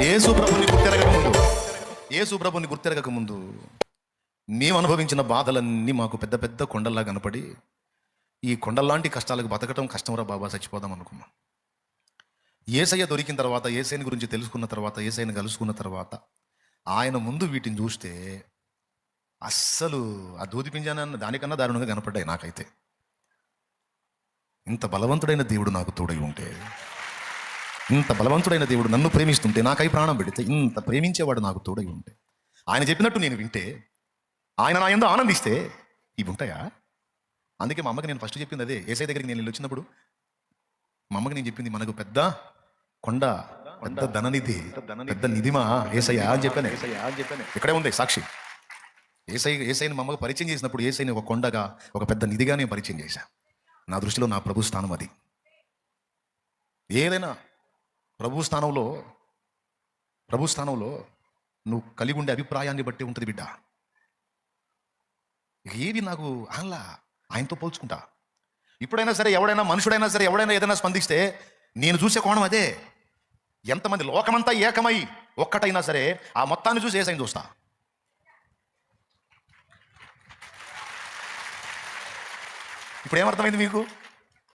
యేసు ప్రభుని గుర్తెరగక ముందు యేసు ప్రభుని గుర్తెరగక ముందు మేము అనుభవించిన బాధలన్నీ మాకు పెద్ద పెద్ద కొండల్లా కనపడి ఈ కొండల్లాంటి కష్టాలకు బతకటం కష్టంరా బాబా, చచ్చిపోదాం అనుకున్నాం. యేసయ్య దొరికిన తర్వాత, యేసయ్యని గురించి తెలుసుకున్న తర్వాత, యేసయ్యని కలుసుకున్న తర్వాత ఆయన ముందు వీటిని చూస్తే అస్సలు ఆ దూది పింజాన దానికన్నా దారుణంగా కనపడ్డాయి నాకైతే. ఇంత బలవంతుడైన దేవుడు నాకు తోడై ఉంటే, ఇంత బలవంతుడైన దేవుడు నన్ను ప్రేమిస్తుంటే, నాకై ప్రాణం పెడితే, ఇంత ప్రేమించేవాడు నాకు తోడై ఉంటే, ఆయన చెప్పినట్టు నేను వింటే, ఆయన నా యందు ఆనందిస్తే ఇవి ఉంటాయా? అందుకే మా అమ్మకి నేను ఫస్ట్ చెప్పింది అదే. యేసయ్య దగ్గరికి నేను వచ్చినప్పుడు మా అమ్మకి నేను చెప్పింది, మనకు పెద్ద కొండ, పెద్ద ధననిధి, పెద్ద నిధిమా యేసయ్య అని చెప్పాను. ఇక్కడే ఉంది సాక్షి. యేసయ్యని మా అమ్మకు పరిచయం చేసినప్పుడు యేసయ్యని ఒక కొండగా, ఒక పెద్ద నిధిగా నేను పరిచయం చేశా. నా దృష్టిలో నా ప్రభు స్థానం అది. ఏదైనా ప్రభు స్థానంలో నువ్వు కలిగి ఉండే అభిప్రాయాన్ని బట్టి ఉంటుంది బిడ్డ. ఏది నాకు అలా ఆయనతో పోల్చుకుంటా. ఇప్పుడైనా సరే, ఎవడైనా మనుషుడైనా సరే, ఎవడైనా ఏదైనా స్పందిస్తే నేను చూసే కోణం అదే. ఎంతమంది లోకమంతా ఏకమై ఒక్కటైనా సరే ఆ మొత్తాన్ని చూసి యేసయ్యని చూస్తా. ఇప్పుడు ఏమర్థమైంది మీకు?